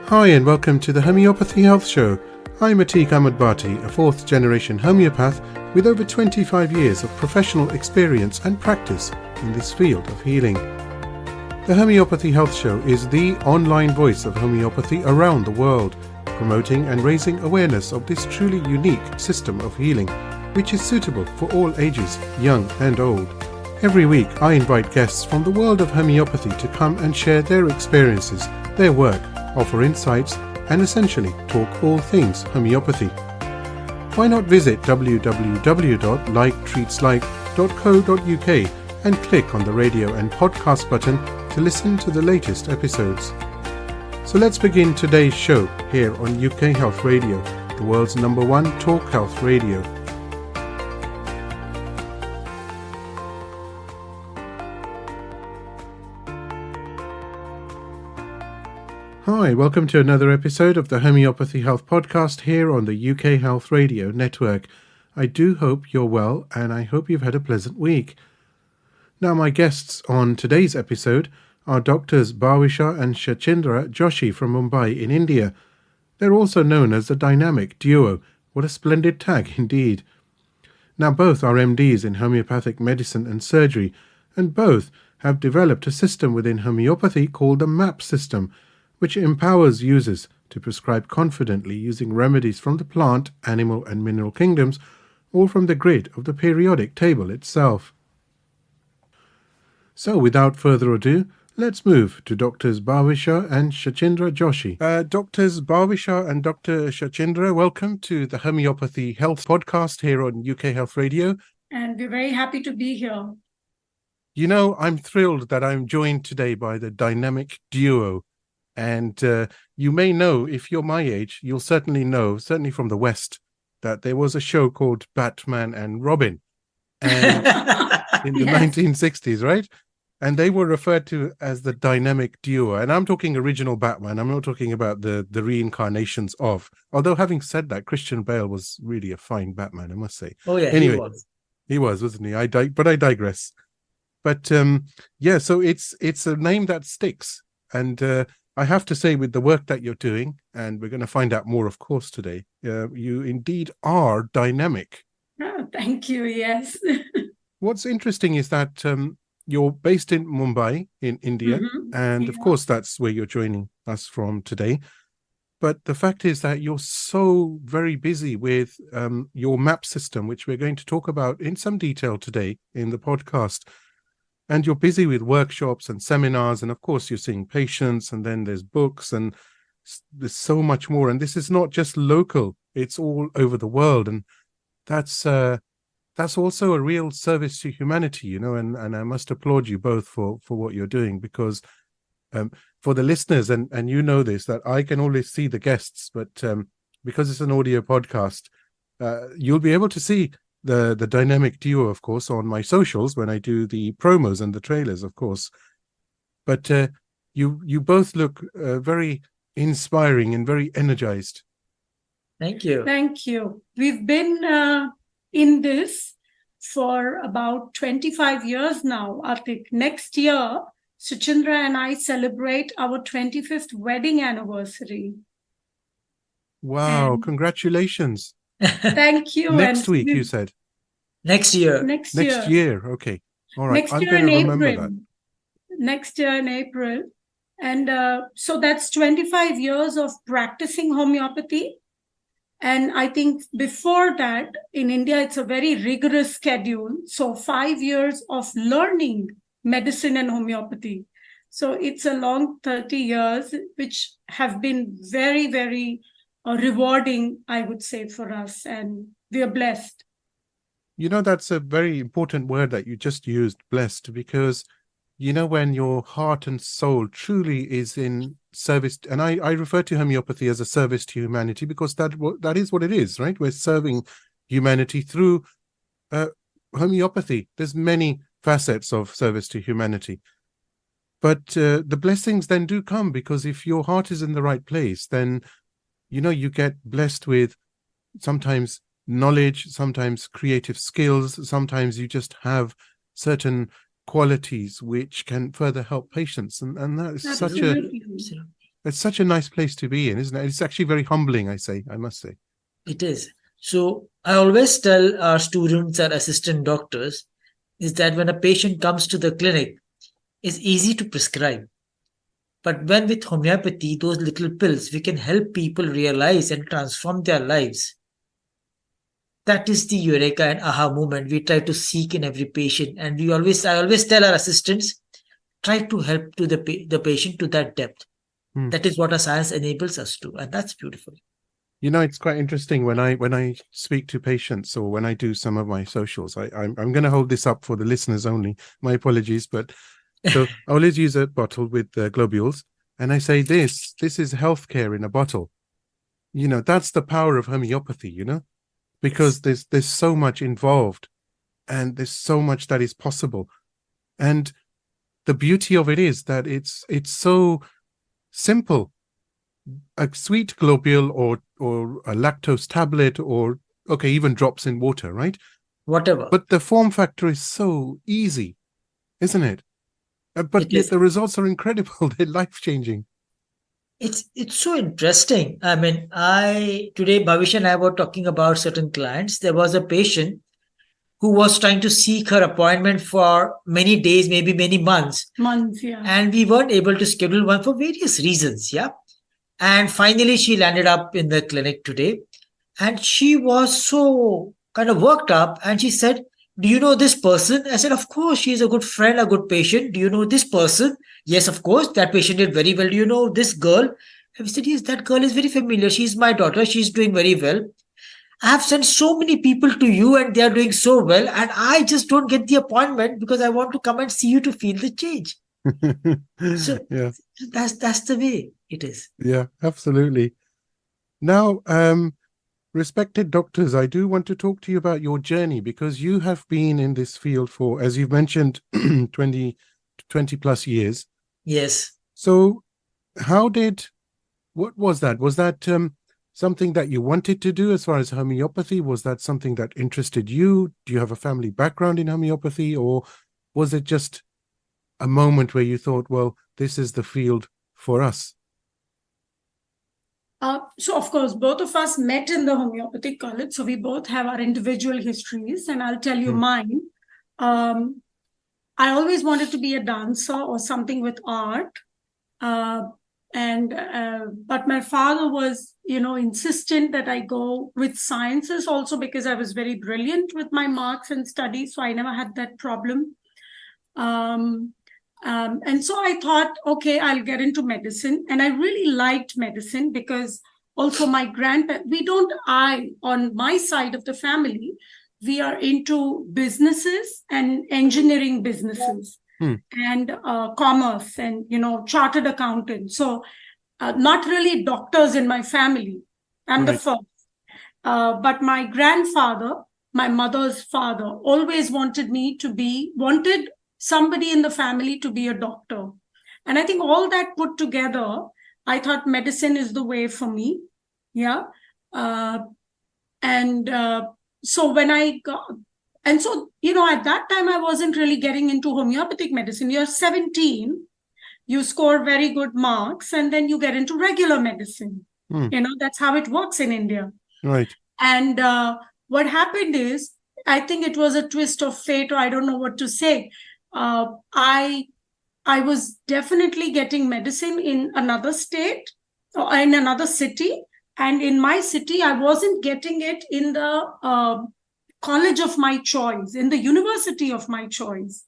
Hi and welcome to the Homeopathy Health Show. I'm Atiq Ahmed Bhatti, a fourth generation homeopath with over 25 years of professional experience and practice in this field of healing. The Homeopathy Health Show is the online voice of homeopathy around the world, promoting and raising awareness of this truly unique system of healing, which is suitable for all ages, young and old. Every week I invite guests from the world of homeopathy to come and share their experiences, their work, offer insights, and essentially talk all things homeopathy. Why not visit www.liketreatslike.co.uk and click on the radio and podcast button to listen to the latest episodes. So let's begin today's show here on UK Health Radio, the world's #1 talk health radio. Hi, welcome to another episode of the Homeopathy Health Podcast here on the UK Health Radio Network. I do hope you're well and I hope you've had a pleasant week. Now, my guests on today's episode are Doctors Bhawisha and Shachindra Joshi from Mumbai in India. They're also known as the Dynamic Duo. What a splendid tag indeed. Now, both are MDs in Homeopathic Medicine and Surgery, and both have developed a system within homeopathy called the MAP system, which empowers users to prescribe confidently using remedies from the plant, animal and mineral kingdoms, or from the grid of the periodic table itself. So, without further ado, let's move to Doctors Bhawisha and Shachindra Joshi. Doctors Bhawisha and Dr. Shachindra, welcome to the Homeopathy Health Podcast here on UK Health Radio. And we're very happy to be here. You know, I'm thrilled that I'm joined today by the Dynamic Duo. And you may know, if you're my age, you'll certainly know, certainly from the West, that there was a show called Batman and Robin and in the 1960s, right? And they were referred to as the Dynamic Duo. And I'm talking original Batman. I'm not talking about the reincarnations of. Although having said that, Christian Bale was really a fine Batman, I must say. Oh, yeah, anyway, he was. He was, wasn't he? But I digress. But yeah, so it's a name that sticks. And I have to say, with the work that you're doing, and we're going to find out more, of course, today, you indeed are dynamic. Oh, thank you. Yes. What's interesting is that you're based in Mumbai, in India, and of course, that's where you're joining us from today. But the fact is that you're so very busy with your MAP system, which we're going to talk about in some detail today in the podcast. And you're busy with workshops and seminars, and of course you're seeing patients, and then there's books, and there's so much more. And this is not just local; it's all over the world, and that's also a real service to humanity, you know. And I must applaud you both for what you're doing, because for the listeners, and you know this, that I can always see the guests, but because it's an audio podcast, you'll be able to see the Dynamic Duo, of course, on my socials when I do the promos and the trailers, of course. But you both look very inspiring and very energized. Thank you. Thank you. We've been in this for about 25 years now. I think next year, Shachindra and I celebrate our 25th wedding anniversary. Wow, congratulations. Thank you. Next week, you said? Next year. Next year. Okay. All right. I'm going to remember that. Next year in April. And so that's 25 years of practicing homeopathy. And I think before that, in India, it's a very rigorous schedule. So 5 years of learning medicine and homeopathy. So it's a long 30 years, which have been very, very rewarding, I would say, for us, and we are blessed. You know, that's a very important word that you just used, blessed, because, you know, when your heart and soul truly is in service, and I refer to homeopathy as a service to humanity, because that is what it is, right? We're serving humanity through homeopathy. There's many facets of service to humanity. But the blessings then do come, because if your heart is in the right place, then you know, you get blessed with sometimes knowledge, sometimes creative skills, sometimes you just have certain qualities which can further help patients. And that is such a It's such a nice place to be in, isn't it? It's actually very humbling, I must say. It is. So I always tell our students and assistant doctors is that when a patient comes to the clinic, it's easy to prescribe. But when with homeopathy, those little pills, we can help people realize and transform their lives. That is the eureka and aha moment we try to seek in every patient. And I always tell our assistants, try to help to the patient to that depth. That is what our science enables us to. And that's beautiful. You know, it's quite interesting when I speak to patients or when I do some of my socials. I'm going to hold this up for the listeners only. My apologies, but so I always use a bottle with globules, and I say this is healthcare in a bottle. You know, that's the power of homeopathy. You know, because there's so much involved, and there's so much that is possible, and the beauty of it is that it's so simple. A sweet globule or a lactose tablet or even drops in water, right? Whatever. But the form factor is so easy, isn't it? But yet the results are incredible. They're life-changing. It's so interesting. I mean, today Bhawisha and I were talking about certain clients. There was a patient who was trying to seek her appointment for many days, maybe many months. Yeah. And we weren't able to schedule one for various reasons, yeah. And finally, she landed up in the clinic today. And she was so kind of worked up. And she said, do you know this person? I said, of course, she's a good friend, a good patient. Do you know this person? Yes, of course. That patient did very well. Do you know this girl? And we said, yes, that girl is very familiar. She's my daughter. She's doing very well. I have sent so many people to you and they are doing so well. And I just don't get the appointment because I want to come and see you to feel the change. So yeah, that's the way it is. Yeah, absolutely. Now, respected doctors, I do want to talk to you about your journey because you have been in this field for, as you've mentioned, 20 plus years. Yes. So what was that? Was that something that you wanted to do as far as homeopathy? Was that something that interested you? Do you have a family background in homeopathy, or was it just a moment where you thought, well, this is the field for us? So, of course, both of us met in the homeopathic college. So we both have our individual histories, and I'll tell you mine. I always wanted to be a dancer or something with art. But my father was, insistent that I go with sciences also because I was very brilliant with my marks and studies. So I never had that problem. And so I thought, okay, I'll get into medicine. And I really liked medicine because also my grandparents, on my side of the family, we are into businesses and engineering businesses and commerce and, chartered accountants. So not really doctors in my family. I'm the first. But my grandfather, my mother's father, always wanted somebody in the family to be a doctor. And I think all that put together, I thought medicine is the way for me. Yeah. So when I got, and so, at that time, I wasn't really getting into homeopathic medicine. You're 17, you score very good marks, and then you get into regular medicine. That's how it works in India. Right. And what happened is, I think it was a twist of fate, or I don't know what to say. I was definitely getting medicine in another state or in another city. And in my city, I wasn't getting it in the college of my choice, in the university of my choice.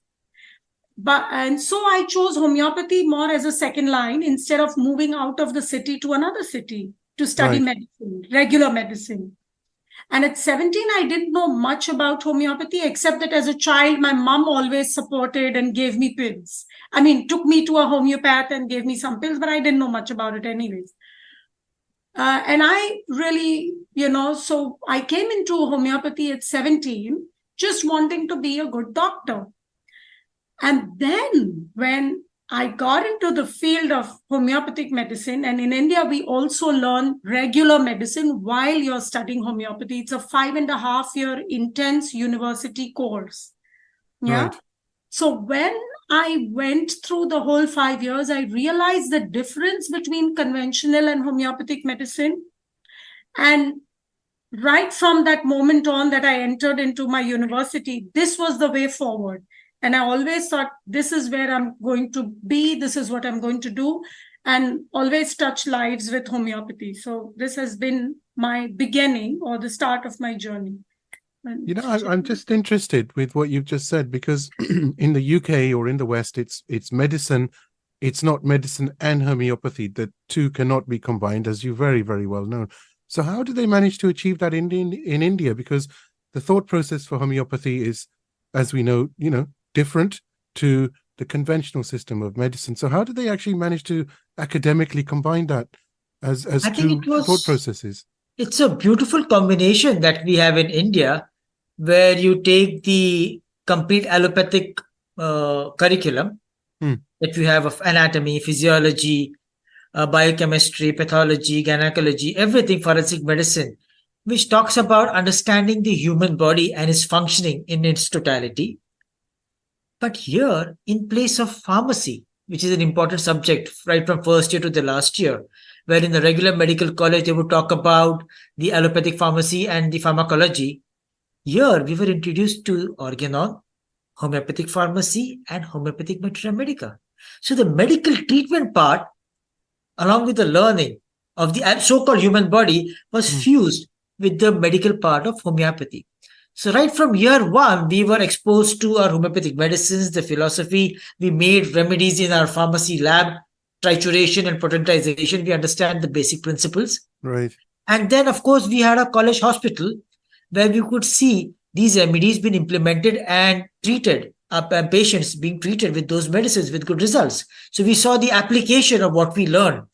And so I chose homeopathy more as a second line instead of moving out of the city to another city to study medicine, regular medicine. And at 17, I didn't know much about homeopathy, except that as a child, my mom always supported and gave me pills. I mean, took me to a homeopath and gave me some pills, but I didn't know much about it anyways. And I really, so I came into homeopathy at 17, just wanting to be a good doctor. And then when I got into the field of homeopathic medicine, and in India, we also learn regular medicine while you're studying homeopathy. It's a 5.5-year intense university course. Yeah. Right. So when I went through the whole 5 years, I realized the difference between conventional and homeopathic medicine. And right from that moment on that I entered into my university, this was the way forward. And I always thought, this is where I'm going to be, this is what I'm going to do, and always touch lives with homeopathy. So this has been my beginning or the start of my journey. You know, I'm just interested with what you've just said, because in the UK or in the West, it's medicine. It's not medicine and homeopathy. The two cannot be combined, as you very, very well know. So how do they manage to achieve that in India? Because the thought process for homeopathy is, as we know, different to the conventional system of medicine. So how do they actually manage to academically combine that as two thought processes? It's a beautiful combination that we have in India, where you take the complete allopathic curriculum that we have of anatomy, physiology, biochemistry, pathology, gynecology, everything forensic medicine, which talks about understanding the human body and its functioning in its totality. But here, in place of pharmacy, which is an important subject right from first year to the last year, where in the regular medical college they would talk about the allopathic pharmacy and the pharmacology, here we were introduced to organon, homeopathic pharmacy, and homeopathic materia medica. So the medical treatment part, along with the learning of the so-called human body, was fused with the medical part of homeopathy. So right from year one, we were exposed to our homeopathic medicines, the philosophy. We made remedies in our pharmacy lab, trituration and potentization. We understand the basic principles. Right. And then, of course, we had a college hospital where we could see these remedies being implemented and treated, patients being treated with those medicines with good results. So we saw the application of what we learned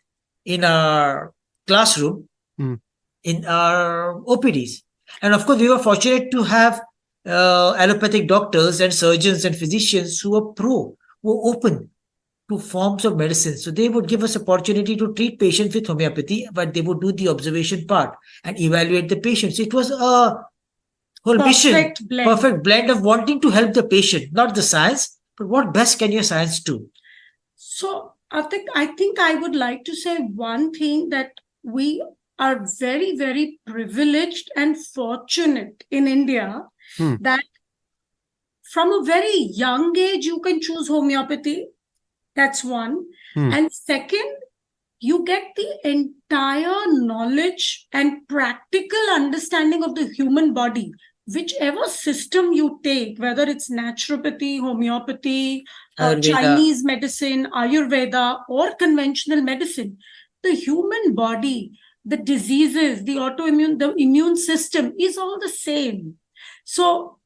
in our classroom, in our OPDs. And of course, we were fortunate to have allopathic doctors and surgeons and physicians who were open to forms of medicine. So they would give us opportunity to treat patients with homeopathy, but they would do the observation part and evaluate the patients. So it was a whole perfect blend of wanting to help the patient, not the science, but what best can your science do? So I think I would like to say one thing, that we are very, very privileged and fortunate in India that from a very young age, you can choose homeopathy. That's one. And second, you get the entire knowledge and practical understanding of the human body. Whichever system you take, whether it's naturopathy, homeopathy, Chinese medicine, Ayurveda, or conventional medicine, the human body, the diseases, the autoimmune, the immune system is all the same. So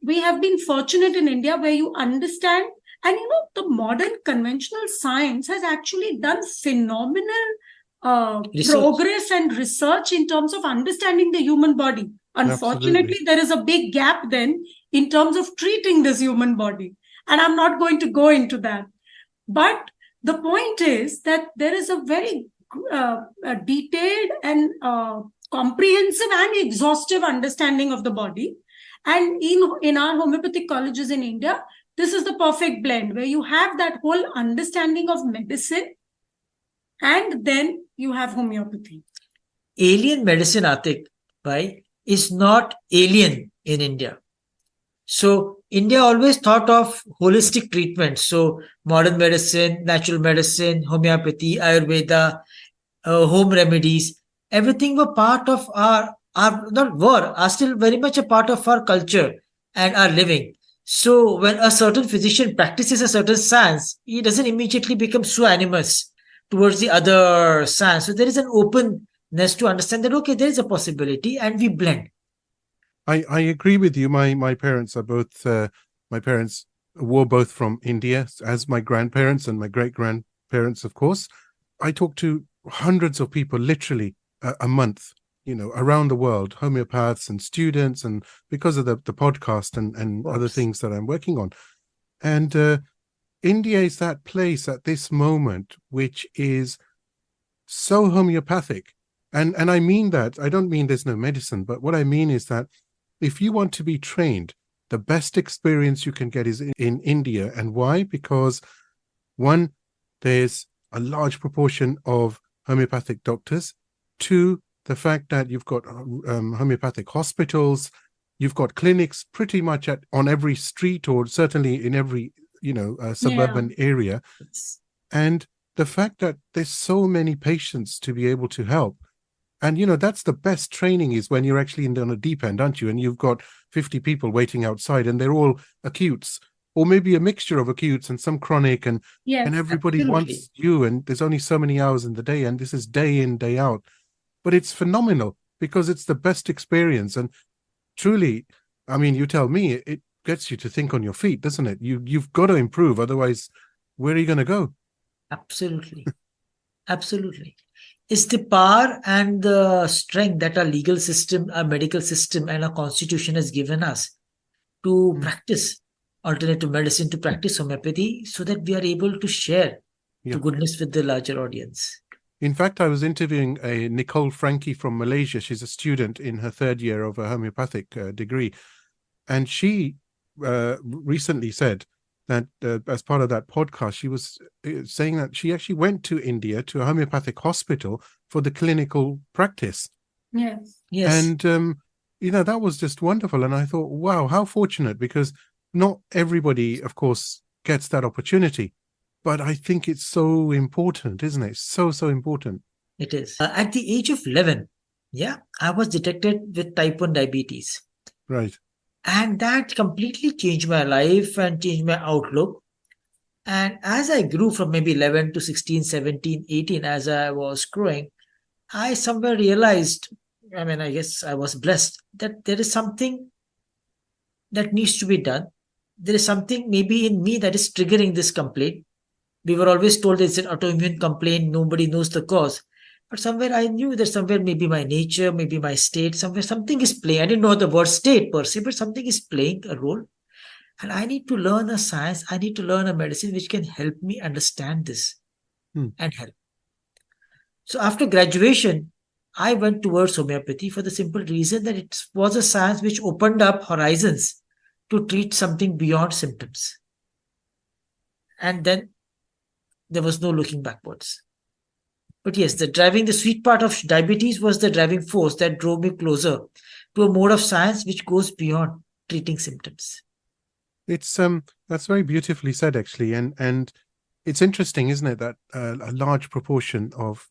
we have been fortunate in India where you understand, and the modern conventional science has actually done phenomenal progress and research in terms of understanding the human body. Unfortunately, there is a big gap then in terms of treating this human body. And I'm not going to go into that. But the point is that there is a very detailed and comprehensive and exhaustive understanding of the body. And in our homeopathic colleges in India, this is the perfect blend where you have that whole understanding of medicine and then you have homeopathy. Alien medicine, Atik, right, is not alien in India. So India always thought of holistic treatment. So modern medicine, natural medicine, homeopathy, Ayurveda, home remedies, everything were part of are still very much a part of our culture and our living. So when a certain physician practices a certain science, he doesn't immediately become so animus towards the other science. So there is an openness to understand that, okay, there is a possibility and we blend. I agree with you. My parents are both, my parents were both from India, as my grandparents and my great-grandparents, of course. I talk to hundreds of people literally a month, around the world, homeopaths and students, and because of the podcast and other things that I'm working on. And India is that place at this moment which is so homeopathic. And I mean that, I don't mean there's no medicine, but what I mean is that if you want to be trained, the best experience you can get is in India. And why? Because one, there's a large proportion of homeopathic doctors. Two, the fact that you've got homeopathic hospitals, you've got clinics pretty much on every street, or certainly in every suburban area. And the fact that there's so many patients to be able to help. And, that's the best training, is when you're actually on a deep end, aren't you? And you've got 50 people waiting outside, and they're all acutes, or maybe a mixture of acutes and some chronic, and everybody wants you, and there's only so many hours in the day, and this is day in, day out. But it's phenomenal because it's the best experience. And truly, I mean, you tell me, it gets you to think on your feet, doesn't it? You've got to improve. Otherwise, where are you going to go? Absolutely. Absolutely. It's the power and the strength that our legal system, our medical system, and our constitution has given us to practice alternative medicine, to practice homeopathy, so that we are able to share the goodness with the larger audience. In fact, I was interviewing a Nicole Frankie from Malaysia. She's a student in her third year of a homeopathic degree. And she recently said that as part of that podcast, she was saying that she actually went to India to a homeopathic hospital for the clinical practice. Yes. And, that was just wonderful. And I thought, wow, how fortunate, because not everybody, of course, gets that opportunity. But I think it's so important, isn't it? So important. It is. At the age of 11, I was detected with type 1 diabetes. Right. And that completely changed my life and changed my outlook. And as I grew from maybe 11 to 16, 17, 18, as I was growing, I somewhere realized, I guess I was blessed, that there is something that needs to be done. There is something maybe in me that is triggering this complaint. We were always told it's an autoimmune complaint, nobody knows the cause. But somewhere I knew that somewhere maybe my nature, maybe my state, somewhere something is playing. I didn't know the word state per se, but something is playing a role. And I need to learn a science, I need to learn a medicine which can help me understand this and help. So after graduation, I went towards homeopathy for the simple reason that it was a science which opened up horizons to treat something beyond symptoms. And then there was no looking backwards. But yes, the sweet part of diabetes was the driving force that drove me closer to a mode of science which goes beyond treating symptoms. It's that's very beautifully said, actually, and it's interesting, isn't it, that a large proportion of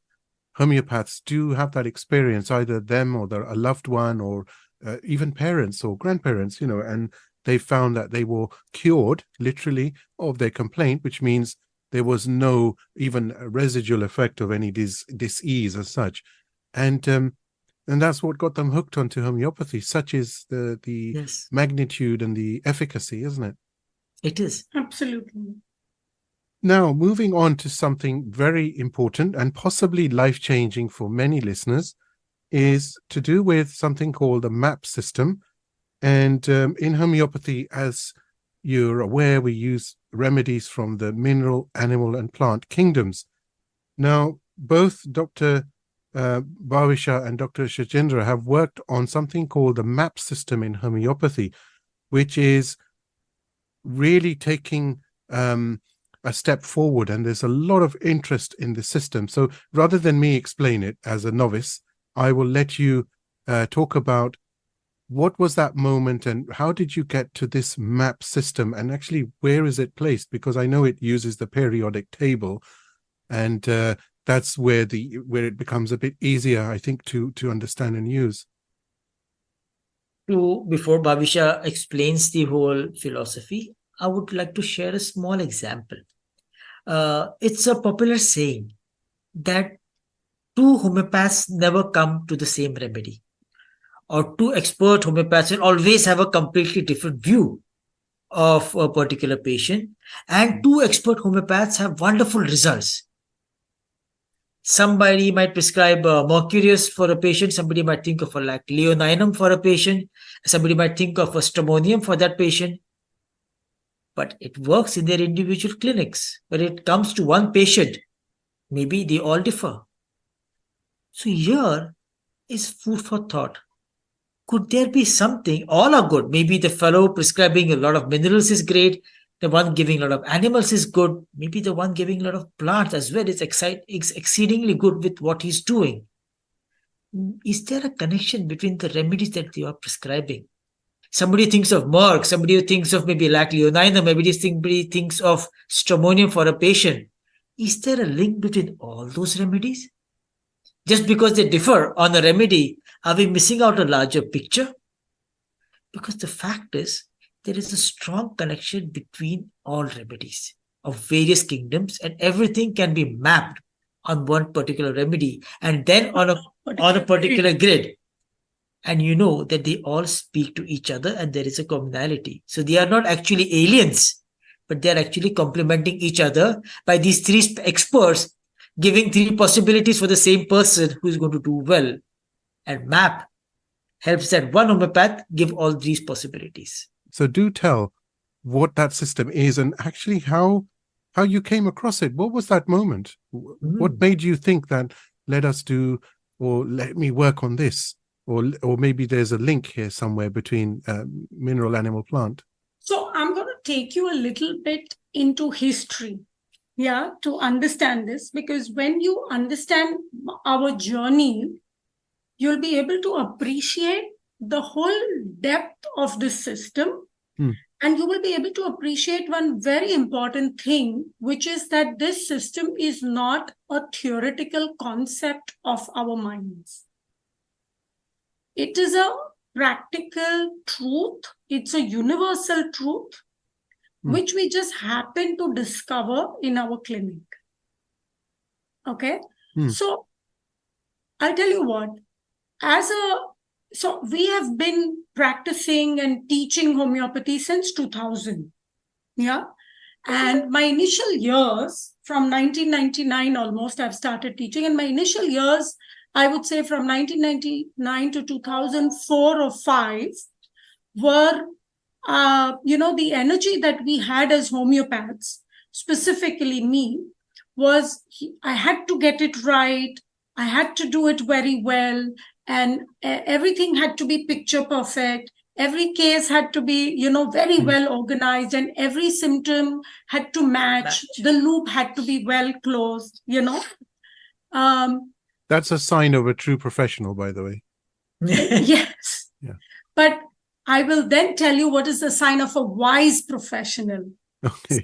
homeopaths do have that experience, either them or a loved one, or even parents or grandparents, and they found that they were cured, literally, of their complaint, which means there was no even residual effect of any disease as such. And that's what got them hooked onto homeopathy. Such is the magnitude and the efficacy, isn't it? It is. Absolutely. Now, moving on to something very important and possibly life-changing for many listeners, is to do with something called the MAP system. And in homeopathy, as you're aware, we use remedies from the mineral, animal, and plant kingdoms. Now, both Dr. Bhawisha and Dr. Shachindra have worked on something called the MAP system in homeopathy, which is really taking a step forward, and there's a lot of interest in the system. So rather than me explain it as a novice, I will let you talk about what was that moment and how did you get to this MAP system, and actually where is it placed? Because I know it uses the periodic table, and that's where it becomes a bit easier, I think, to understand and use. Before Bhawisha explains the whole philosophy, I would like to share a small example. It's a popular saying that two homeopaths never come to the same remedy, or two expert homeopaths will always have a completely different view of a particular patient, and two expert homeopaths have wonderful results. Somebody might prescribe mercurius for a patient, somebody might think of like leoninum for a patient, somebody might think of a stramonium for that patient. But it works in their individual clinics. When it comes to one patient, maybe they all differ. So here is food for thought. could there be something? All are good. Maybe the fellow prescribing a lot of minerals is great. The one giving a lot of animals is good. Maybe the one giving a lot of plants as well is exceedingly good with what he's doing. Is there a connection between the remedies that you are prescribing? Somebody thinks of Merck, somebody thinks of maybe lac leonina, maybe somebody thinks of stramonium for a patient. Is there a link between all those remedies? Just because they differ on a remedy, are we missing out a larger picture? Because the fact is, there is a strong connection between all remedies of various kingdoms, and everything can be mapped on one particular remedy and then on a particular grid. And you know that they all speak to each other and there is a commonality. So they are not actually aliens, but they are actually complementing each other by these three experts giving three possibilities for the same person who is going to do well. And map helps that one homeopath give all these possibilities. So do tell what that system is and actually how you came across it. What was that moment? What made you think that let us do, or let me work on this? Or maybe there's a link here somewhere between mineral, animal, plant. So I'm going to take you a little bit into history, to understand this, because when you understand our journey, you'll be able to appreciate the whole depth of this system. And you will be able to appreciate one very important thing, which is that this system is not a theoretical concept of our minds. It is a practical truth. It's a universal truth, which we just happen to discover in our clinic. Okay? So I'll tell you what, so we have been practicing and teaching homeopathy since 2000. And my initial years, from 1999 almost, I've started teaching. And my initial years, I would say from 1999 to 2004 or 5 were, the energy that we had as homeopaths, specifically me, was I had to get it right. I had to do it very well. And everything had to be picture perfect. Every case had to be, very well organized, and every symptom had to match. The loop had to be well closed, That's a sign of a true professional, by the way. Yes. Yeah. But I will then tell you what is the sign of a wise professional. Okay.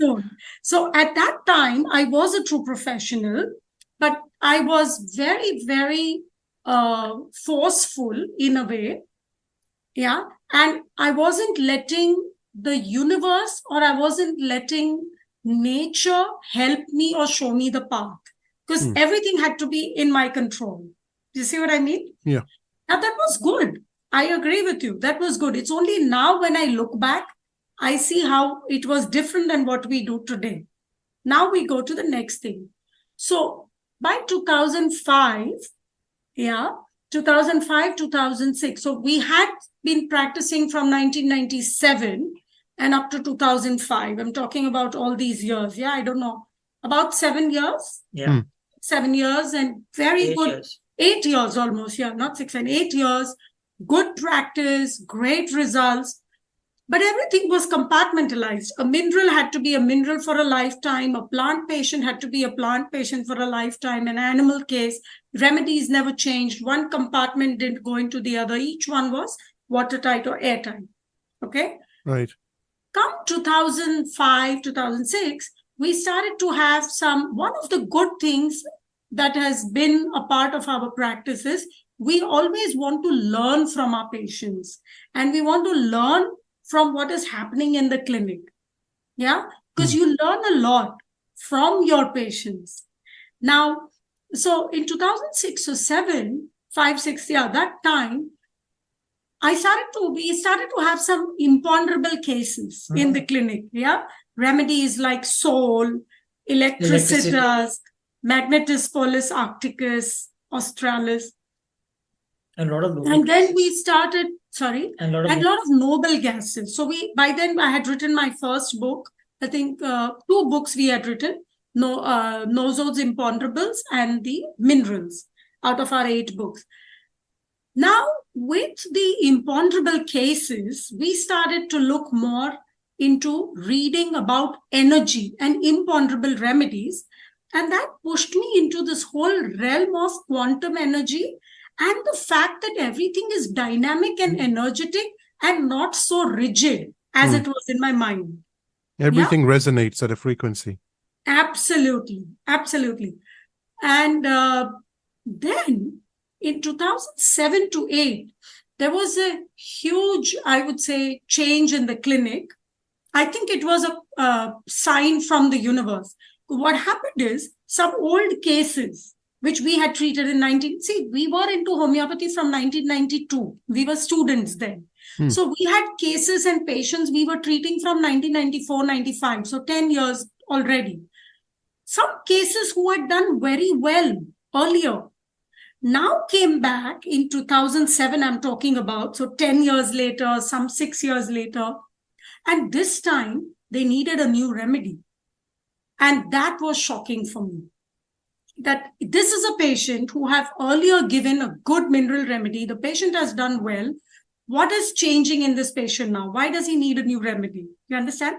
So at that time, I was a true professional, but I was very, very forceful in a way. And I wasn't letting the universe, or I wasn't letting nature help me or show me the path, because everything had to be in my control. Do you see what I mean? Yeah. Now that was good. I agree with you. That was good. It's only now when I look back, I see how it was different than what we do today. Now we go to the next thing. So by 2005, 2006. So we had been practicing from 1997 and up to 2005. I'm talking about all these years. I don't know. About 7 years. 7 years and very good. Years. 8 years almost. Not 6 and 8 years. Good practice, great results. But everything was compartmentalized. A mineral had to be a mineral for a lifetime. A plant patient had to be a plant patient for a lifetime. An animal case, remedies never changed. One compartment didn't go into the other. Each one was watertight or airtight. Okay? Right. Come 2005, 2006, we started to have one of the good things that has been a part of our practices. We always want to learn from our patients. And we want to learn from what is happening in the clinic. Because you learn a lot from your patients. Now, so in 2006 or 7, 5, 6, that time, we started to have some imponderable cases in the clinic. Remedies like Sol, Electricitas, Magnetis pollis arcticus, Australis. And then we started, and a lot of noble gases. So by then I had written my first book. I think 2 books we had written, Nozodes Imponderables and the Minerals, out of our 8 books. Now with the imponderable cases, we started to look more into reading about energy and imponderable remedies. And that pushed me into this whole realm of quantum energy and the fact that everything is dynamic and energetic and not so rigid as it was in my mind. Everything resonates at a frequency. Absolutely. Absolutely. And then in 2007 to 8, there was a huge, I would say, change in the clinic. I think it was a sign from the universe. What happened is some old cases, which we had treated in we were into homeopathy from 1992. We were students then. So we had cases and patients we were treating from 1994, 95. So 10 years already. Some cases who had done very well earlier now came back in 2007, I'm talking about. So 10 years later, some 6 years later. And this time they needed a new remedy. And that was shocking for me. That this is a patient who have earlier given a good mineral remedy. The patient has done well. What is changing in this patient now? Why does he need a new remedy? You understand?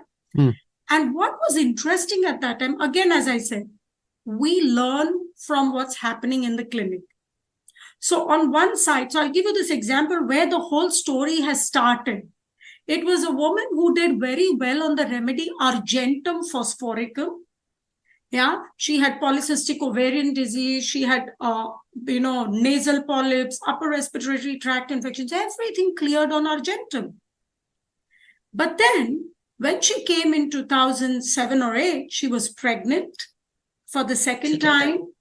And what was interesting at that time, again, as I said, we learn from what's happening in the clinic. So on one side, so I'll give you this example where the whole story has started. It was a woman who did very well on the remedy Argentum phosphoricum. Yeah, she had polycystic ovarian disease. She had, nasal polyps, upper respiratory tract infections, everything cleared on Argentum. But then when she came in 2007 or 8, she was pregnant for the second time.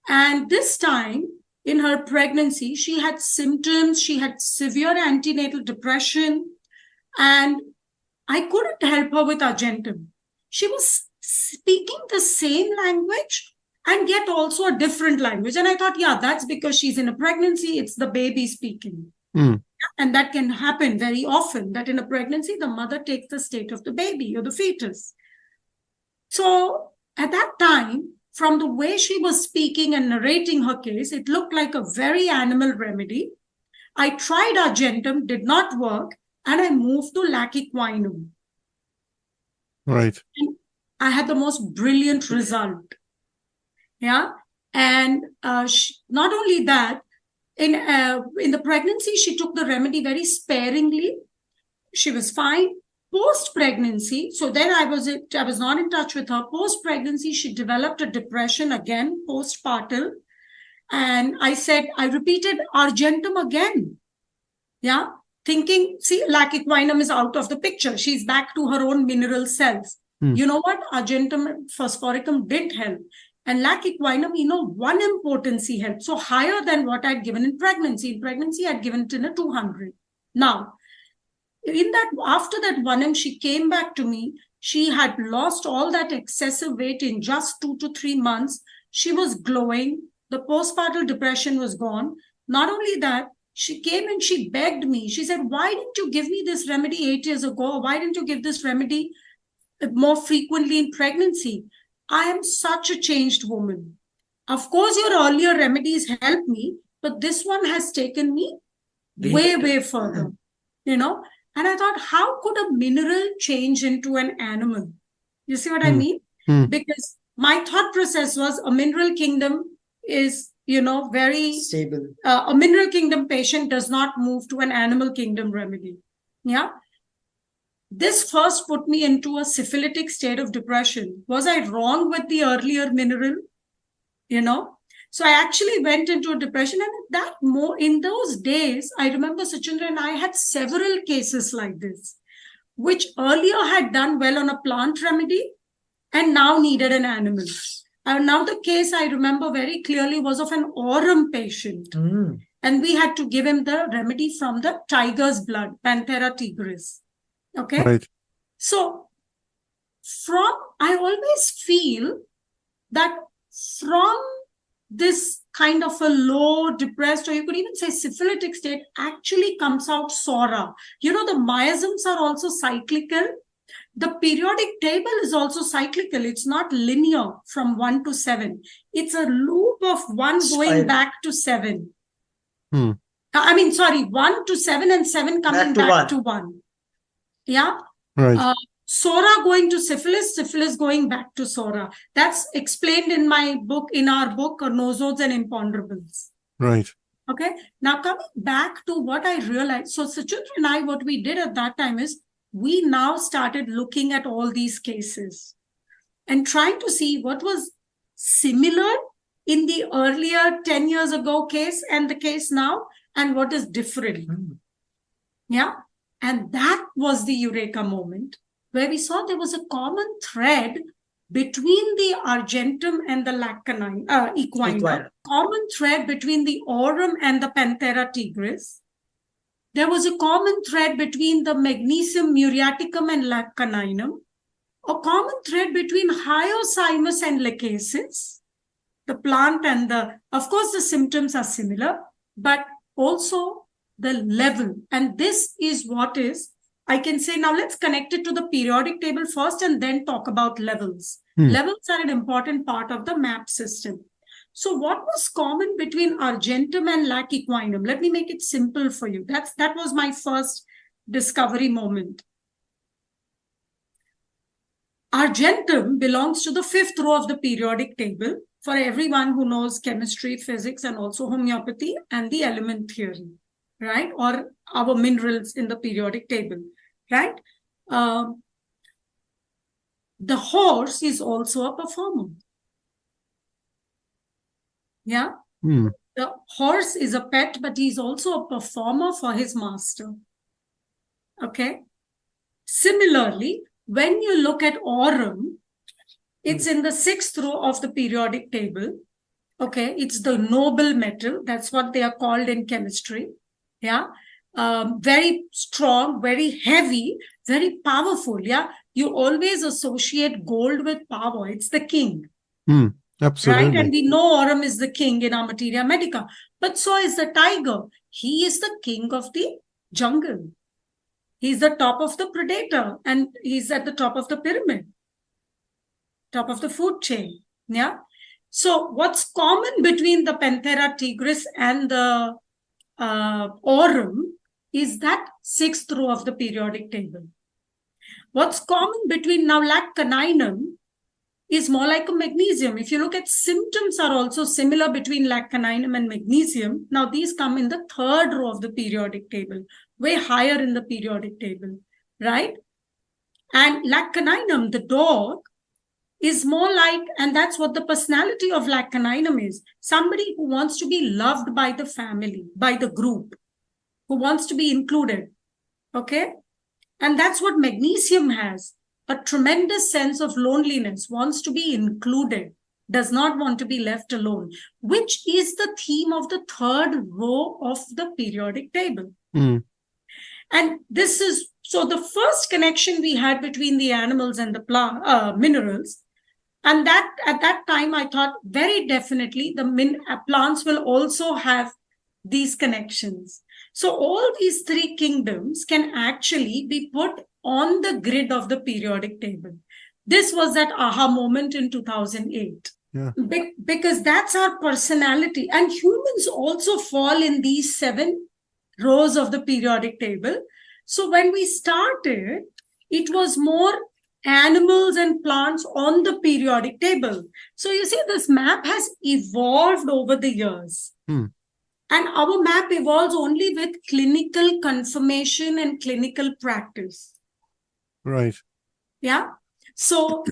And this time in her pregnancy, she had symptoms. She had severe antenatal depression. And I couldn't help her with Argentum. She was speaking the same language and yet also a different language. And I thought, yeah, that's because she's in a pregnancy. It's the baby speaking. And that can happen very often, that in a pregnancy, the mother takes the state of the baby or the fetus. So at that time, from the way she was speaking and narrating her case, it looked like a very animal remedy. I tried Argentum, did not work, and I moved to Laciquinum. Right. And I had the most brilliant result. Yeah. And not only that, in the pregnancy, she took the remedy very sparingly. She was fine. Post-pregnancy, so then I was not in touch with her. Post-pregnancy, she developed a depression again, postpartum. And I repeated Argentum again. Yeah. Thinking, see, Laciquinum is out of the picture. She's back to her own mineral self. You know what? Argentum phosphoricum didn't help. And Laciquinum, one impotency helped. So higher than what I'd given in pregnancy. In pregnancy, I'd given it in a 200. Now, after that 1M, she came back to me. She had lost all that excessive weight in just 2 to 3 months. She was glowing. The postpartum depression was gone. Not only that, she came and she begged me. She said, why didn't you give me this remedy 8 years ago? Why didn't you give this remedy more frequently in pregnancy? I am such a changed woman. Of course, your earlier remedies helped me, but this one has taken me way further, And I thought, how could a mineral change into an animal? You see what I mean? Because my thought process was a mineral kingdom is, very stable. A mineral kingdom patient does not move to an animal kingdom remedy. Yeah. This first put me into a syphilitic state of depression. Was I wrong with the earlier mineral? So I actually went into a depression, and in those days, I remember Shachindra and I had several cases like this, which earlier had done well on a plant remedy and now needed an animal. And now the case I remember very clearly was of an aurum patient. And we had to give him the remedy from the tiger's blood, Panthera tigris. Okay. Right. So I always feel that from this kind of a low, depressed, or you could even say syphilitic state, actually comes out Sora. The miasms are also cyclical. The periodic table is also cyclical. It's not linear from 1 to 7. It's a loop of 1 going back to 7. 1 to 7 and 7 coming back to 1. Yeah. Right. Sora going to syphilis, syphilis going back to Sora. That's explained in my book, in our book, Nosodes and Imponderables. Right. Okay. Now coming back to what I realized. So Shachindra and I, what we did at that time is we now started looking at all these cases and trying to see what was similar in the earlier 10 years ago case and the case now, and what is different. Yeah. And that was the eureka moment where we saw there was a common thread between the argentum and the equinum, common thread between the aurum and the Panthera tigris. There was a common thread between the magnesium muriaticum and lacaninum, a common thread between hyoscyamus and lachesis, the plant and of course, the symptoms are similar, but also the level. And this is what is, I can say, now let's connect it to the periodic table first and then talk about levels. Levels are an important part of the map system. So what was common between argentum and lac equinum? Let me make it simple for you. That was my first discovery moment. Argentum belongs to the 5th row of the periodic table for everyone who knows chemistry, physics, and also homeopathy and the element theory, right? Or our minerals in the periodic table, right? The horse is also a performer. Yeah. The horse is a pet, but he's also a performer for his master. Okay. Similarly, when you look at aurum, it's in the 6th row of the periodic table. Okay. It's the noble metal. That's what they are called in chemistry. Yeah. Very strong, very heavy, very powerful. Yeah. You always associate gold with power. It's the king. Absolutely. Right? And we know aurum is the king in our materia medica. But so is the tiger. He is the king of the jungle. He's the top of the predator and he's at the top of the pyramid, top of the food chain. Yeah. So what's common between the Panthera tigris and the aurum is that 6th row of the periodic table. What's common between now lacaninum is more like a magnesium. If you look at symptoms are also similar between lacaninum and magnesium. Now these come in the 3rd row of the periodic table, way higher in the periodic table, right? And lacaninum, the dog, is more like, and that's what the personality of lacaninum is, somebody who wants to be loved by the family, by the group, who wants to be included, okay? And that's what magnesium has. A tremendous sense of loneliness, wants to be included, does not want to be left alone, which is the theme of the 3rd row of the periodic table. And this is, so the first connection we had between the animals and the minerals, and that at that time I thought very definitely the plants will also have these connections. So all these 3 kingdoms can actually be put on the grid of the periodic table. This was that aha moment in 2008. Yeah. Because that's our personality. And humans also fall in these 7 rows of the periodic table. So when we started, it was more animals and plants on the periodic table. So you see, this map has evolved over the years. And our map evolves only with clinical confirmation and clinical practice. Right. Yeah. So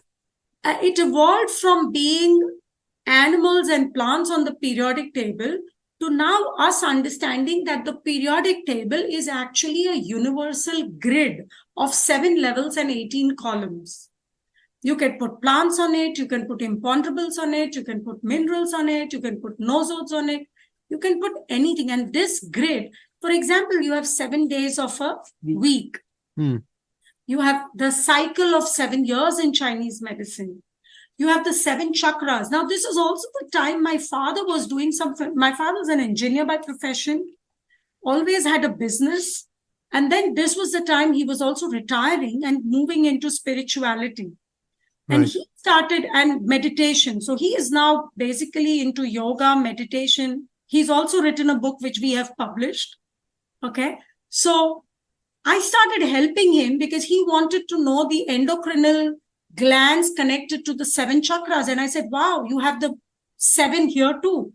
it evolved from being animals and plants on the periodic table to now us understanding that the periodic table is actually a universal grid of 7 levels and 18 columns. You can put plants on it, you can put imponderables on it, you can put minerals on it, you can put nosodes on it, you can put anything. And this grid, for example, you have 7 days of a week. You have the cycle of 7 years in Chinese medicine. You have the 7 chakras. Now, this is also the time my father was doing my father's an engineer by profession, always had a business. And then this was the time he was also retiring and moving into spirituality. And he started, and meditation. So he is now basically into yoga, meditation. He's also written a book which we have published. Okay. So I started helping him because he wanted to know the endocrinal glands connected to the 7 chakras. And I said, wow, you have the 7 here too.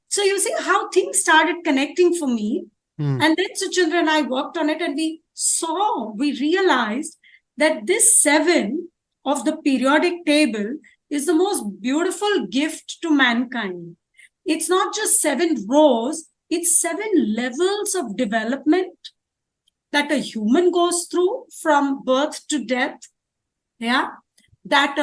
So you see how things started connecting for me. And then Shachindra and I worked on it, and we realized that this 7 of the periodic table is the most beautiful gift to mankind. It's not just 7 rows, it's 7 levels of development that a human goes through from birth to death. Yeah. That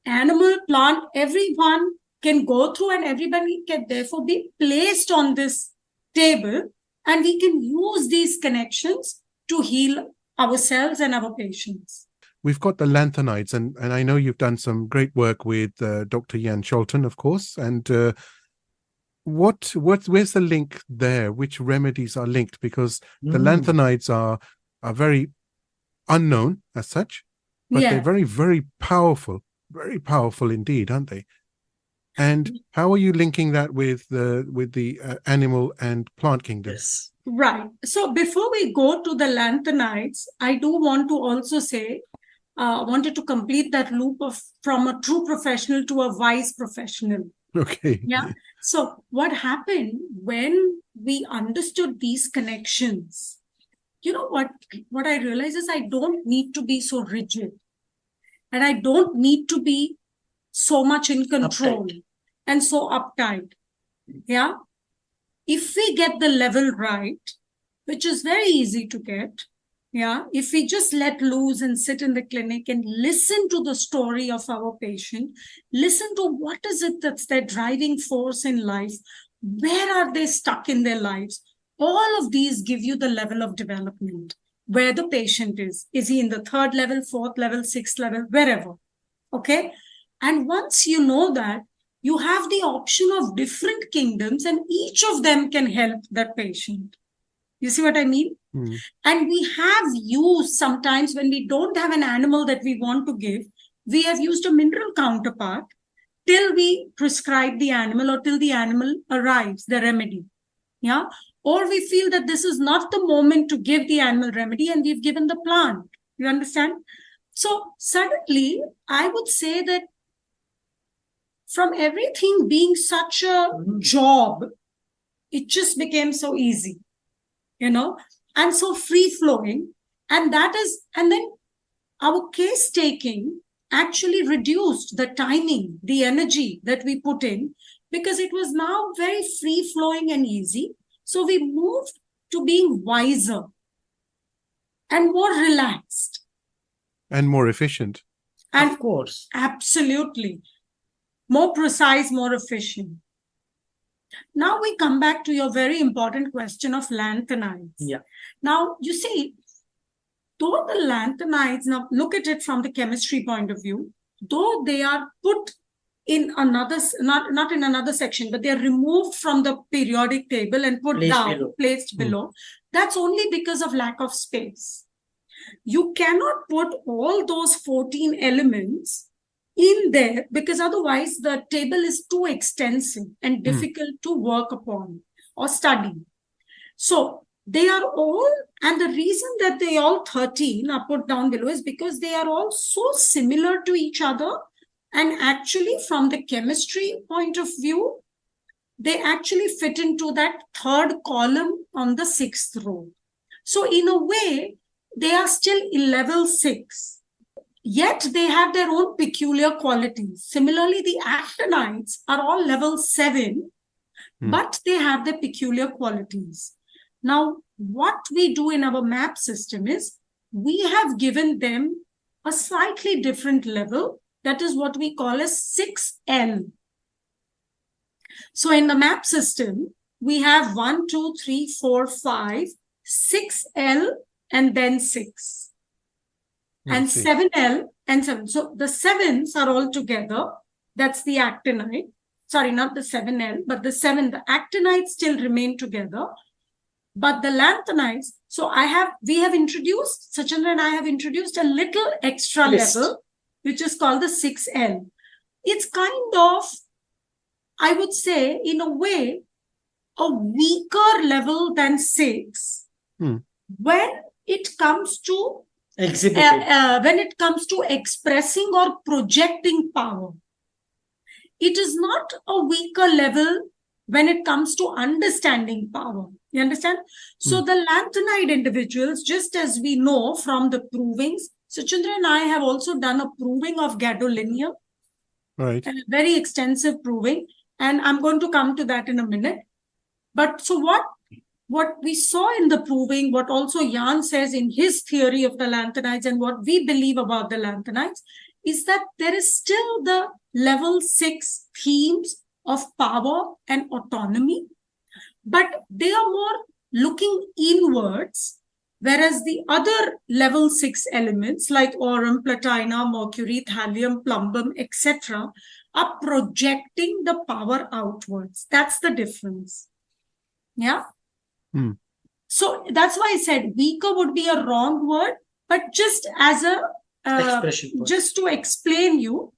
animal, plant, everyone can go through, and everybody can therefore be placed on this table, and we can use these connections to heal ourselves and our patients. We've got the lanthanides, and I know you've done some great work with Dr. Jan Scholten, of course. And where's the link there? Which remedies are linked? Because the lanthanides are very unknown as such, but they're very, very powerful indeed, aren't they? And how are you linking that with the animal and plant kingdoms? Right. So before we go to the lanthanides, I do want to also say, wanted to complete that loop from a true professional to a wise professional. Okay. Yeah. So what happened when we understood these connections? You know what I realized is I don't need to be so rigid, and I don't need to be so much in control and so uptight. Yeah. If we get the level right, which is very easy to get, yeah, if we just let loose and sit in the clinic and listen to the story of our patient, listen to what is it that's their driving force in life, where are they stuck in their lives, all of these give you the level of development, where the patient is. Is he in the 3rd level, 4th level, 6th level, wherever? Okay. And once you know that, you have the option of different kingdoms, and each of them can help that patient. You see what I mean? And we have used, sometimes when we don't have an animal that we want to give, we have used a mineral counterpart till we prescribe the animal or till the animal arrives, the remedy. Yeah. Or we feel that this is not the moment to give the animal remedy, and we've given the plant. You understand? So suddenly, I would say that from everything being such a job, it just became so easy, and so free flowing. And then our case taking actually reduced the timing, the energy that we put in, because it was now very free flowing and easy. So we moved to being wiser and more relaxed. And more efficient. And of course. Absolutely. More precise, more efficient. Now we come back to your very important question of lanthanides. Yeah. Now, you see, though the lanthanides, now look at it from the chemistry point of view, though they are put in another, not in another section, but they are removed from the periodic table and placed below. That's only because of lack of space. You cannot put all those 14 elements in there, because otherwise the table is too extensive and difficult to work upon or study. So they are all, and the reason that they all 13 are put down below is because they are all so similar to each other. And actually, from the chemistry point of view, they actually fit into that 3rd column on the 6th row. So in a way, they are still in level 6. Yet they have their own peculiar qualities. Similarly, the actinides are all level 7, but they have their peculiar qualities. Now, what we do in our map system is we have given them a slightly different level. That is what we call as 6L. So in the map system, we have 1, 2, 3, 4, 5, 6L, and then 6. And 7L and 7. So the 7s are all together. That's the actinide. Sorry, not the 7L, but the 7. The actinides still remain together. But the lanthanides, so we have introduced, Shachindra and I have introduced a little extra level, which is called the 6L. It's kind of, I would say, in a way, a weaker level than 6 when it comes to when it comes to expressing or projecting power. It is not a weaker level when it comes to understanding power. You understand? So the lanthanide individuals, just as we know from the provings, Shachindra and I have also done a proving of gadolinium. Right. A very extensive proving. And I'm going to come to that in a minute. But so what we saw in the proving, what also Jan says in his theory of the lanthanides and what we believe about the lanthanides, is that there is still the level 6 themes of power and autonomy, but they are more looking inwards, whereas the other level 6 elements like aurum, platina, mercury, thallium, plumbum, etc. are projecting the power outwards. That's the difference. Yeah. So that's why I said weaker would be a wrong word, but just as a just to explain you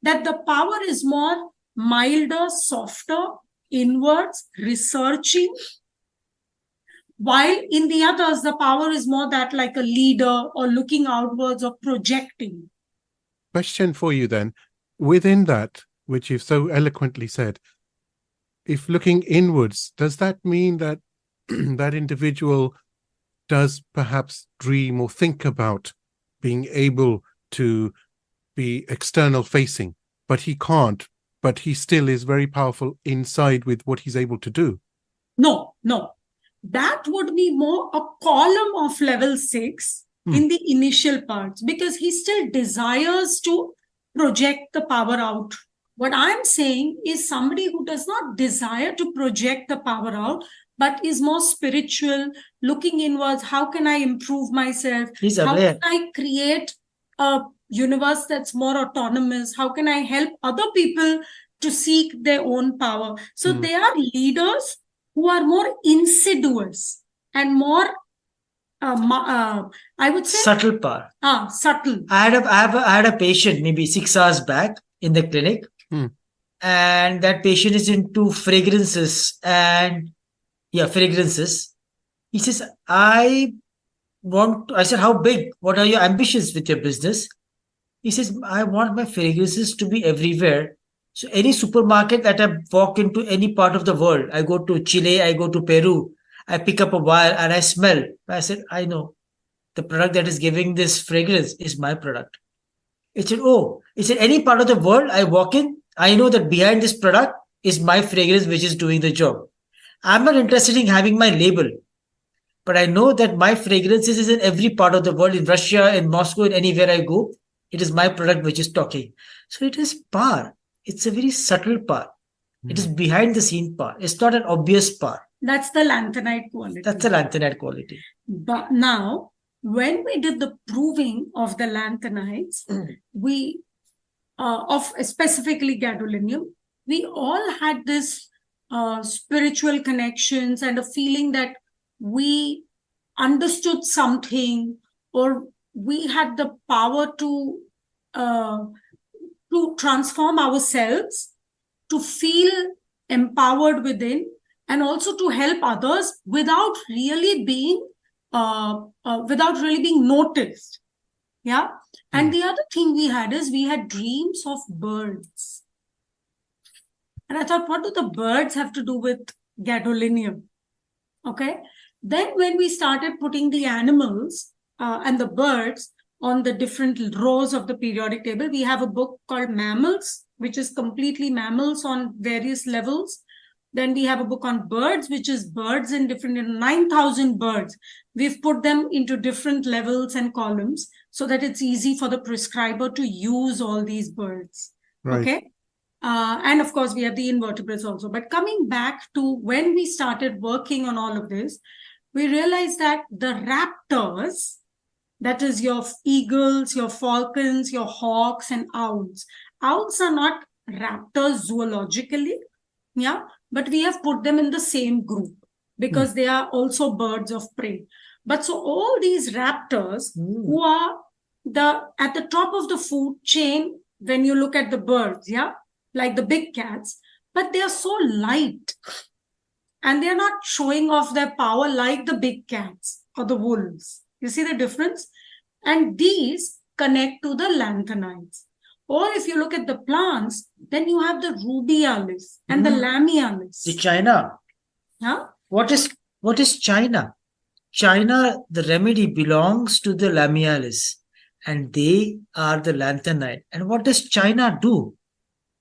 that the power is more milder, softer, inwards, researching, while in the others the power is more that like a leader or looking outwards or projecting. Question for you then, within that, which you've so eloquently said, if looking inwards, does that mean that that individual does perhaps dream or think about being able to be external facing, but he can't, but he still is very powerful inside with what he's able to do? No. That would be more a column of level 6 in the initial parts, because he still desires to project the power out. What I'm saying is somebody who does not desire to project the power out, but is more spiritual, looking inwards. How can I improve myself? How can I create a universe that's more autonomous? How can I help other people to seek their own power? So they are leaders who are more insidious and more, I would say, subtle power. Subtle. I had a patient maybe 6 hours back in the clinic, and that patient is into fragrances and fragrances. He says, I said, how big? What are your ambitions with your business? He says, I want my fragrances to be everywhere. So any supermarket that I walk into any part of the world, I go to Chile, I go to Peru, I pick up a vial and I smell. I said, I know the product that is giving this fragrance is my product. It said, any part of the world I walk in, I know that behind this product is my fragrance which is doing the job. I'm not interested in having my label, but I know that my fragrances is in every part of the world, in Russia, in Moscow, in anywhere I go. It is my product which is talking. So it is power. It's a very subtle power. It is behind the scene power. It's not an obvious power. That's the lanthanide quality. That's the lanthanide quality. But now, when we did the proving of the lanthanides, we, of specifically gadolinium, we all had this spiritual connections and a feeling that we understood something, or we had the power to transform ourselves, to feel empowered within, and also to help others without really being noticed. Yeah. And the other thing we had is we had dreams of birds. And I thought, what do the birds have to do with gadolinium? Okay. Then when we started putting the animals and the birds on the different rows of the periodic table, we have a book called Mammals, which is completely mammals on various levels. Then we have a book on birds, which is birds in different 9,000 birds. We've put them into different levels and columns so that it's easy for the prescriber to use all these birds. Right. Okay. And of course, we have the invertebrates also. But coming back to when we started working on all of this, we realized that the raptors, that is your eagles, your falcons, your hawks, and owls. Owls are not raptors zoologically, yeah, but we have put them in the same group because they are also birds of prey. But so all these raptors who are at the top of the food chain when you look at the birds, yeah, like the big cats, but they are so light. and they're not showing off their power like the big cats or the wolves. You see the difference? And these connect to the lanthanides. Or if you look at the plants, then you have the rubialis and the lamialis. The China. Huh? What is China? China, the remedy belongs to the lamialis, and they are the lanthanide. And what does China do?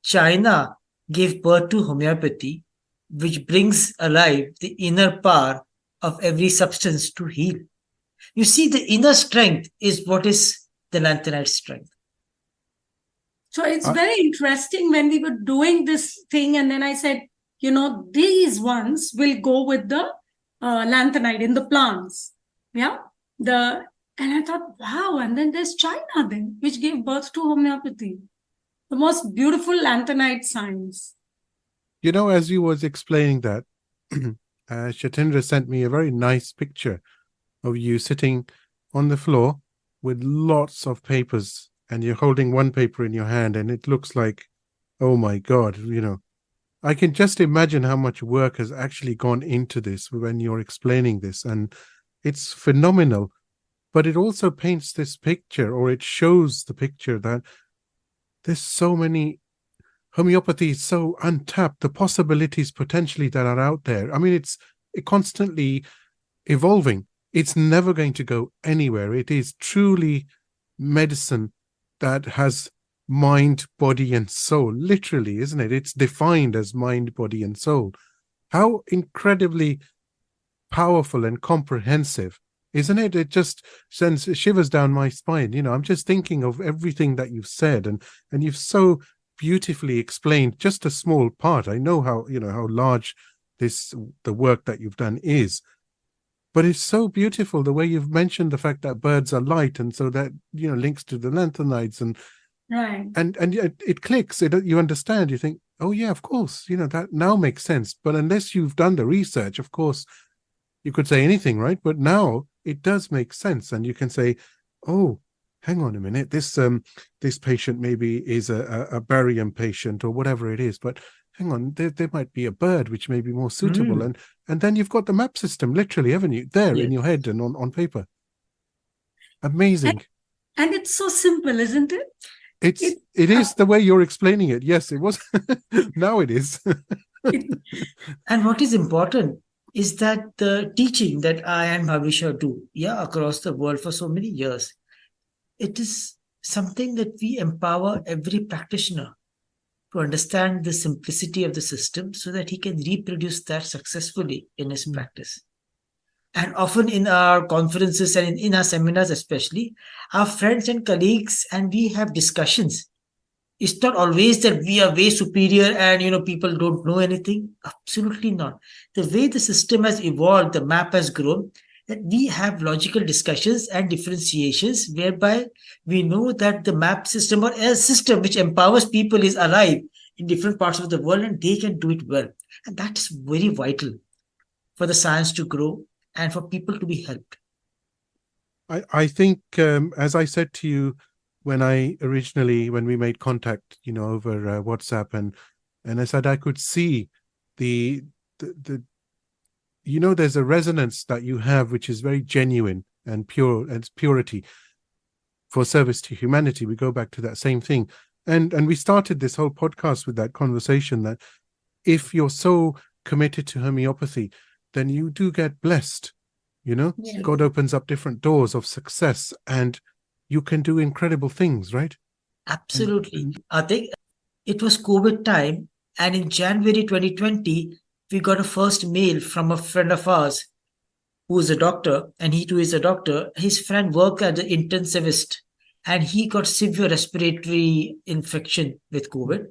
China gave birth to homeopathy, which brings alive the inner power of every substance to heal. You see, the inner strength is what is the lanthanide strength. So it's very interesting when we were doing this thing, and then I said, these ones will go with the lanthanide in the plants. Yeah. And I thought, wow. And then there's China then, which gave birth to homeopathy. The most beautiful lanthanide science. As you was explaining that, Shachindra sent me a very nice picture of you sitting on the floor with lots of papers, and you're holding one paper in your hand, and it looks like, oh my God, I can just imagine how much work has actually gone into this when you're explaining this, and it's phenomenal. But it also paints this picture, or it shows the picture that there's so many, homeopathy is so untapped, the possibilities potentially that are out there. I mean, it's constantly evolving. It's never going to go anywhere. It is truly medicine that has mind, body, and soul, literally, isn't it? It's defined as mind, body, and soul. How incredibly powerful and comprehensive, isn't it? It just sends shivers down my spine. I'm just thinking of everything that you've said, and you've so beautifully explained just a small part. I know how large the work that you've done is, but it's so beautiful the way you've mentioned the fact that birds are light, and so that links to the lanthanides, and right, and it clicks. You understand. You think, oh yeah, of course, that now makes sense. But unless you've done the research, of course, you could say anything, right? But now it does make sense, and you can say, oh, hang on a minute, this patient maybe is a barium patient or whatever it is, but hang on, there might be a bird which may be more suitable. And then you've got the map system, literally, haven't you, there in your head and on paper. Amazing. And it's so simple, isn't it? It is the way you're explaining it. Yes, it was. Now it is. And what is important is that the teaching that I and Bhawisha do, across the world for so many years, it is something that we empower every practitioner to understand the simplicity of the system so that he can reproduce that successfully in his practice. And often in our conferences and in our seminars especially, our friends and colleagues and we have discussions. It's not always that we are way superior and people don't know anything. Absolutely not. The way the system has evolved, the map has grown, that we have logical discussions and differentiations whereby we know that the map system or a system which empowers people is alive in different parts of the world, and they can do it well. And that is very vital for the science to grow and for people to be helped. I think, as I said to you when we made contact, over WhatsApp, and I said I could see the there's a resonance that you have which is very genuine and pure, and it's purity for service to humanity. We go back to that same thing, and we started this whole podcast with that conversation that if you're so committed to homeopathy, then you do get blessed. God opens up different doors of success, and you can do incredible things, right? Absolutely. I think it was COVID time, and in January 2020, we got a first mail from a friend of ours who is a doctor, and he too is a doctor. His friend worked as an intensivist, and he got severe respiratory infection with COVID,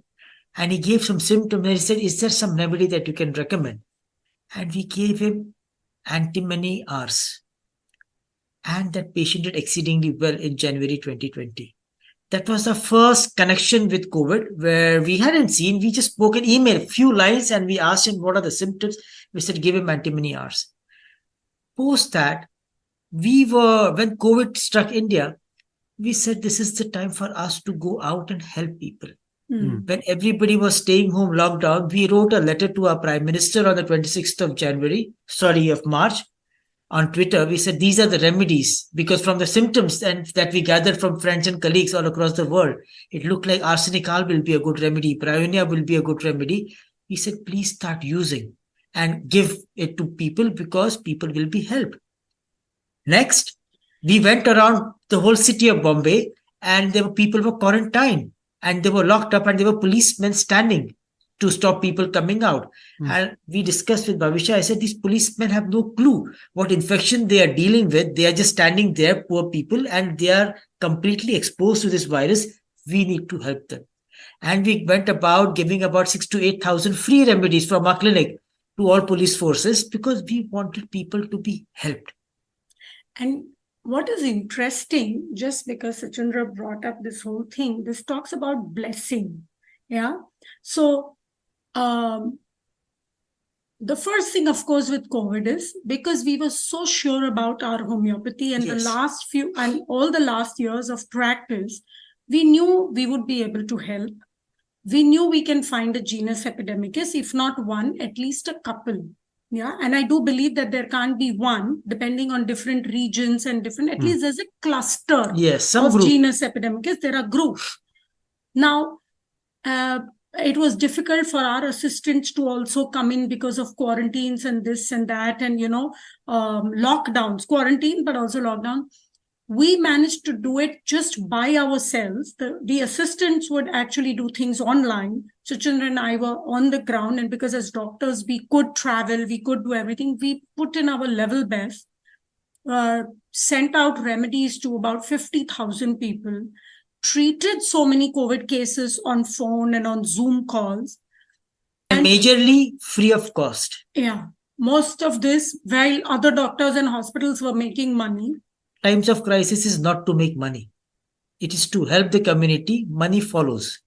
and he gave some symptoms, and he said, is there some remedy that you can recommend? And we gave him antimony Rs, and that patient did exceedingly well in January 2020. That was the first connection with COVID where we hadn't seen. We just spoke an email, few lines, and we asked him what are the symptoms. We said, give him antimony Rs. Post that, when COVID struck India, we said this is the time for us to go out and help people. When everybody was staying home lockdown, we wrote a letter to our Prime Minister on the 26th of March on Twitter. We said, these are the remedies, because from the symptoms and that we gathered from friends and colleagues all across the world, it looked like arsenic will be a good remedy, bryonia will be a good remedy. We said, please start using and give it to people, because people will be helped. Next, we went around the whole city of Bombay, and people were quarantined, and they were locked up, and there were policemen standing to stop people coming out. And we discussed with Bhawisha. I said, these policemen have no clue what infection they are dealing with. They are just standing there, poor people, and they are completely exposed to this virus. We need to help them. And we went about giving about 6,000 to 8,000 free remedies from our clinic to all police forces, because we wanted people to be helped. And what is interesting, just because Shachindra brought up this whole thing, this talks about blessing. Yeah. So the first thing, of course, with COVID is because we were so sure about our homeopathy, and the last few and all the last years of practice, we knew we would be able to help. We knew we can find a genus epidemicus, if not one, at least a couple. Yeah. And I do believe that there can't be one, depending on different regions and different, at least there's a cluster of group. Genus epidemicus. There are groups. Now, it was difficult for our assistants to also come in because of quarantines and this and that, and, lockdowns, quarantine, but also lockdown. We managed to do it just by ourselves. The assistants would actually do things online. Shachindra and I were on the ground, and because as doctors, we could travel, we could do everything. We put in our level best, sent out remedies to about 50,000 people, treated so many COVID cases on phone and on Zoom calls. And majorly free of cost. Yeah. Most of this, while other doctors and hospitals were making money. Times of crisis is not to make money. It is to help the community. Money follows.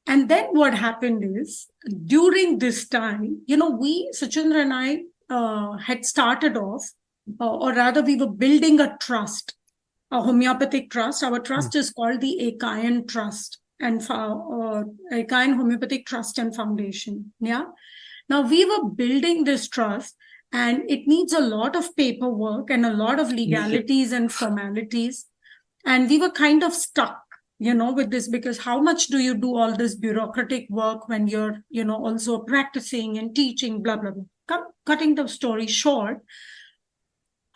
And then what happened is, during this time, Shachindra and I had started off, or rather we were building a trust, a homeopathic trust. Our trust is called the Ekayan Trust and Ekayan Homeopathic Trust and Foundation. Yeah. Now we were building this trust, and it needs a lot of paperwork and a lot of legalities and formalities. And we were kind of stuck, with this, because how much do you do all this bureaucratic work when you're, also practicing and teaching, blah, blah, blah. Cutting the story short,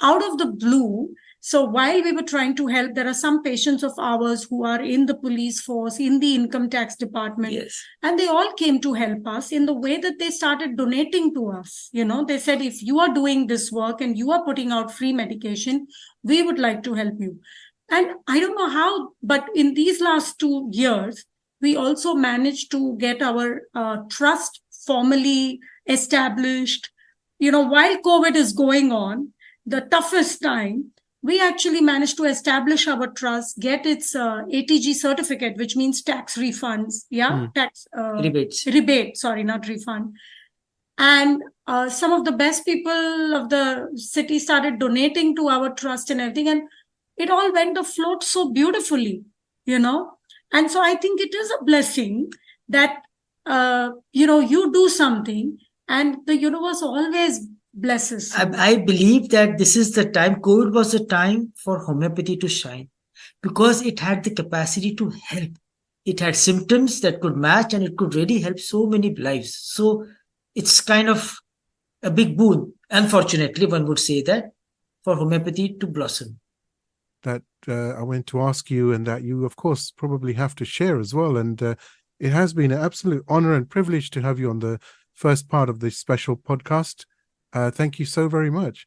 out of the blue, so while we were trying to help, there are some patients of ours who are in the police force, in the income tax department, and they all came to help us in the way that they started donating to us. They said, if you are doing this work and you are putting out free medication, we would like to help you. And I don't know how, but in these last 2 years, we also managed to get our trust formally established. While COVID is going on, the toughest time, we actually managed to establish our trust, get its ATG certificate, which means tax refunds. Yeah, tax rebate. Sorry, not refund. And some of the best people of the city started donating to our trust and everything, and it all went afloat so beautifully, And so I think it is a blessing that you do something, and the universe always blesses. I believe that this is the time, COVID was the time for homeopathy to shine, because it had the capacity to help. It had symptoms that could match, and it could really help so many lives. So it's kind of a big boon, unfortunately, one would say that, for homeopathy to blossom. That I went to ask you, and that you, of course, probably have to share as well. And it has been an absolute honor and privilege to have you on the first part of this special podcast. Thank you so very much.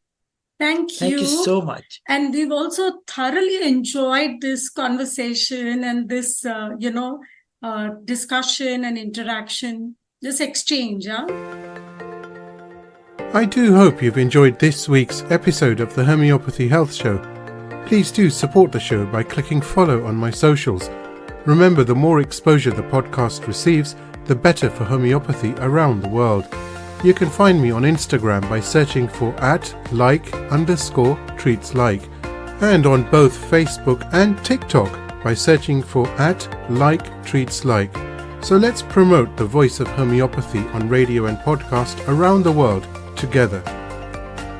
Thank you. Thank you so much. And we've also thoroughly enjoyed this conversation and this, discussion and interaction, this exchange. Yeah? I do hope you've enjoyed this week's episode of the Homeopathy Health Show. Please do support the show by clicking follow on my socials. Remember, the more exposure the podcast receives, the better for homeopathy around the world. You can find me on Instagram by searching for @like_treatslike, and on both Facebook and TikTok by searching for @liketreatslike. So let's promote the voice of homeopathy on radio and podcast around the world together.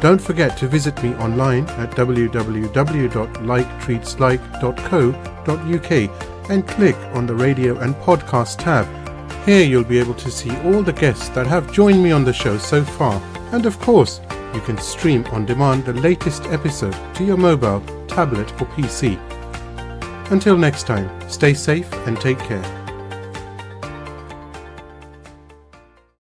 Don't forget to visit me online at www.liketreatslike.co.uk and click on the radio and podcast tab. Here you'll be able to see all the guests that have joined me on the show so far. And of course, you can stream on demand the latest episode to your mobile, tablet or PC. Until next time, stay safe and take care.